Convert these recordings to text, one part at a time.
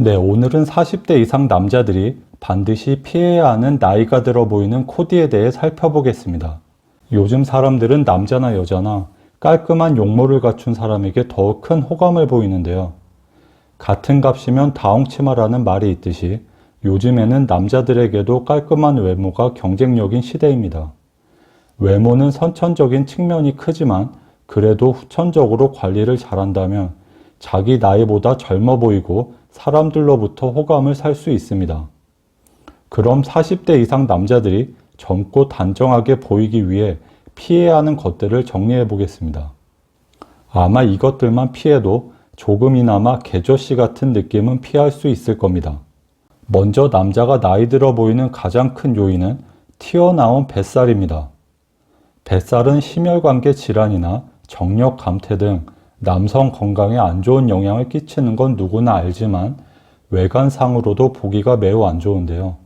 네, 오늘은 40대 이상 남자들이 반드시 피해야 하는 나이가 들어 보이는 코디에 대해 살펴보겠습니다. 요즘 사람들은 남자나 여자나 깔끔한 용모를 갖춘 사람에게 더욱 큰 호감을 보이는데요. 같은 값이면 다홍치마라는 말이 있듯이 요즘에는 남자들에게도 깔끔한 외모가 경쟁력인 시대입니다. 외모는 선천적인 측면이 크지만 그래도 후천적으로 관리를 잘한다면 자기 나이보다 젊어 보이고 사람들로부터 호감을 살 수 있습니다. 그럼 40대 이상 남자들이 젊고 단정하게 보이기 위해 피해야 하는 것들을 정리해 보겠습니다. 아마 이것들만 피해도 조금이나마 개저씨 같은 느낌은 피할 수 있을 겁니다. 먼저 남자가 나이 들어 보이는 가장 큰 요인은 튀어나온 뱃살입니다. 뱃살은 심혈관계 질환이나 정력 감퇴 등 남성 건강에 안 좋은 영향을 끼치는 건 누구나 알지만 외관상으로도 보기가 매우 안 좋은데요.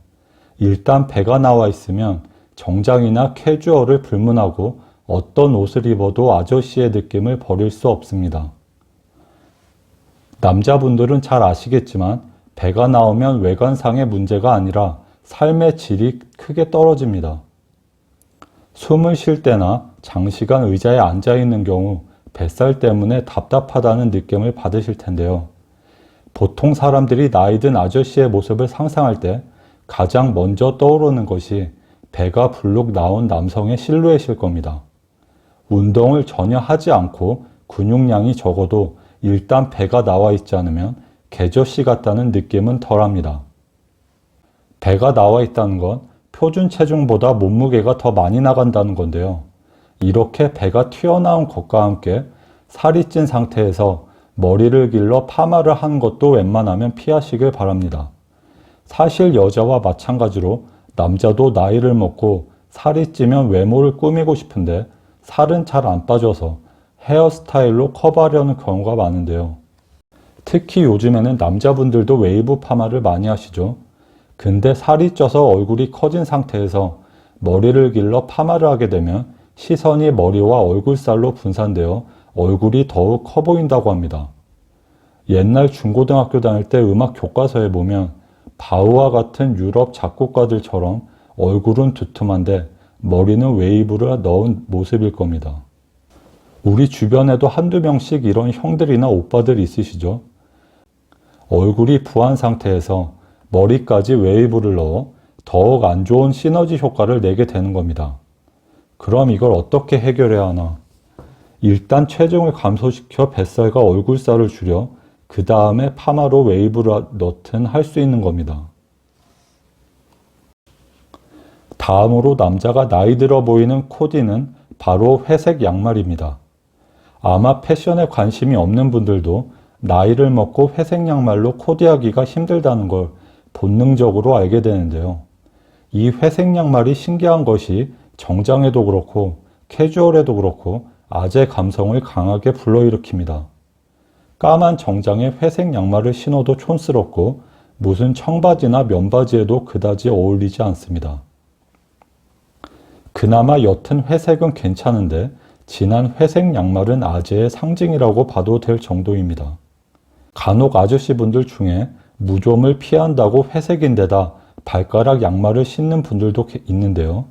일단 배가 나와 있으면 정장이나 캐주얼을 불문하고 어떤 옷을 입어도 아저씨의 느낌을 버릴 수 없습니다. 남자분들은 잘 아시겠지만 배가 나오면 외관상의 문제가 아니라 삶의 질이 크게 떨어집니다. 숨을 쉴 때나 장시간 의자에 앉아 있는 경우 뱃살 때문에 답답하다는 느낌을 받으실 텐데요. 보통 사람들이 나이 든 아저씨의 모습을 상상할 때 가장 먼저 떠오르는 것이 배가 불룩 나온 남성의 실루엣일 겁니다. 운동을 전혀 하지 않고 근육량이 적어도 일단 배가 나와 있지 않으면 개저씨 같다는 느낌은 덜합니다. 배가 나와 있다는 건 표준 체중보다 몸무게가 더 많이 나간다는 건데요. 이렇게 배가 튀어나온 것과 함께 살이 찐 상태에서 머리를 길러 파마를 하는 것도 웬만하면 피하시길 바랍니다. 사실 여자와 마찬가지로 남자도 나이를 먹고 살이 찌면 외모를 꾸미고 싶은데 살은 잘 안 빠져서 헤어스타일로 커버하려는 경우가 많은데요. 특히 요즘에는 남자분들도 웨이브 파마를 많이 하시죠. 근데 살이 쪄서 얼굴이 커진 상태에서 머리를 길러 파마를 하게 되면 시선이 머리와 얼굴살로 분산되어 얼굴이 더욱 커 보인다고 합니다. 옛날 중고등학교 다닐 때 음악 교과서에 보면 바우와 같은 유럽 작곡가들처럼 얼굴은 두툼한데 머리는 웨이브를 넣은 모습일 겁니다. 우리 주변에도 한두 명씩 이런 형들이나 오빠들 있으시죠? 얼굴이 부한 상태에서 머리까지 웨이브를 넣어 더욱 안 좋은 시너지 효과를 내게 되는 겁니다. 그럼 이걸 어떻게 해결해야 하나? 일단 체중을 감소시켜 뱃살과 얼굴살을 줄여 그 다음에 파마로 웨이브를 넣든 할 수 있는 겁니다. 다음으로 남자가 나이 들어 보이는 코디는 바로 회색 양말입니다. 아마 패션에 관심이 없는 분들도 나이를 먹고 회색 양말로 코디하기가 힘들다는 걸 본능적으로 알게 되는데요. 이 회색 양말이 신기한 것이 정장에도 그렇고 캐주얼에도 그렇고 아재 감성을 강하게 불러일으킵니다. 까만 정장에 회색 양말을 신어도 촌스럽고 무슨 청바지나 면바지에도 그다지 어울리지 않습니다. 그나마 옅은 회색은 괜찮은데 진한 회색 양말은 아재의 상징이라고 봐도 될 정도입니다. 간혹 아저씨분들 중에 무좀을 피한다고 회색인데다 발가락 양말을 신는 분들도 있는데요.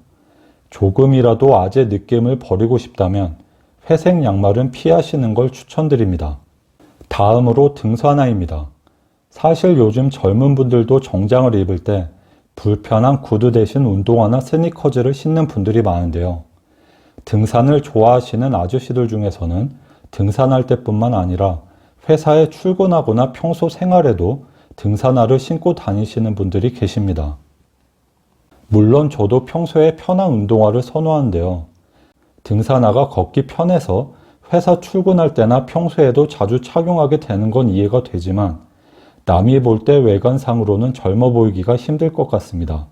조금이라도 아재 느낌을 버리고 싶다면 회색 양말은 피하시는 걸 추천드립니다. 다음으로 등산화입니다. 사실 요즘 젊은 분들도 정장을 입을 때 불편한 구두 대신 운동화나 스니커즈를 신는 분들이 많은데요. 등산을 좋아하시는 아저씨들 중에서는 등산할 때뿐만 아니라 회사에 출근하거나 평소 생활에도 등산화를 신고 다니시는 분들이 계십니다. 물론 저도 평소에 편한 운동화를 선호하는데요. 등산화가 걷기 편해서 회사 출근할 때나 평소에도 자주 착용하게 되는 건 이해가 되지만 남이 볼 때 외관상으로는 젊어 보이기가 힘들 것 같습니다.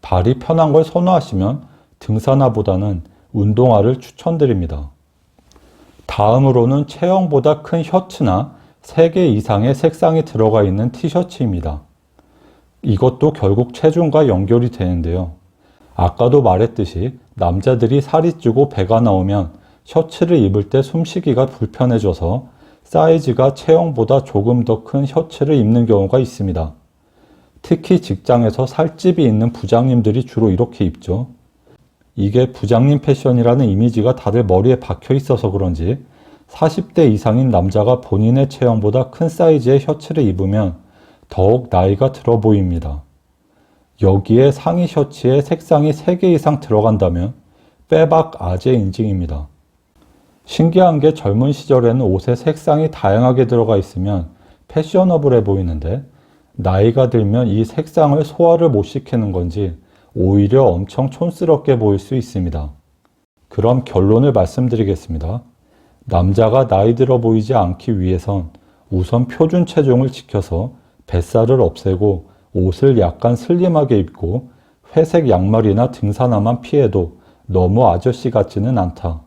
발이 편한 걸 선호하시면 등산화보다는 운동화를 추천드립니다. 다음으로는 체형보다 큰 셔츠나 3개 이상의 색상이 들어가 있는 티셔츠입니다. 이것도 결국 체중과 연결이 되는데요. 아까도 말했듯이 남자들이 살이 찌고 배가 나오면 셔츠를 입을 때 숨쉬기가 불편해져서 사이즈가 체형보다 조금 더 큰 셔츠를 입는 경우가 있습니다. 특히 직장에서 살집이 있는 부장님들이 주로 이렇게 입죠. 이게 부장님 패션이라는 이미지가 다들 머리에 박혀 있어서 그런지 40대 이상인 남자가 본인의 체형보다 큰 사이즈의 셔츠를 입으면 더욱 나이가 들어 보입니다. 여기에 상의 셔츠에 색상이 3개 이상 들어간다면 빼박 아재 인증입니다. 신기한 게 젊은 시절에는 옷에 색상이 다양하게 들어가 있으면 패셔너블해 보이는데 나이가 들면 이 색상을 소화를 못 시키는 건지 오히려 엄청 촌스럽게 보일 수 있습니다. 그럼 결론을 말씀드리겠습니다. 남자가 나이 들어 보이지 않기 위해선 우선 표준 체중을 지켜서 뱃살을 없애고 옷을 약간 슬림하게 입고 회색 양말이나 등산화만 피해도 너무 아저씨 같지는 않다.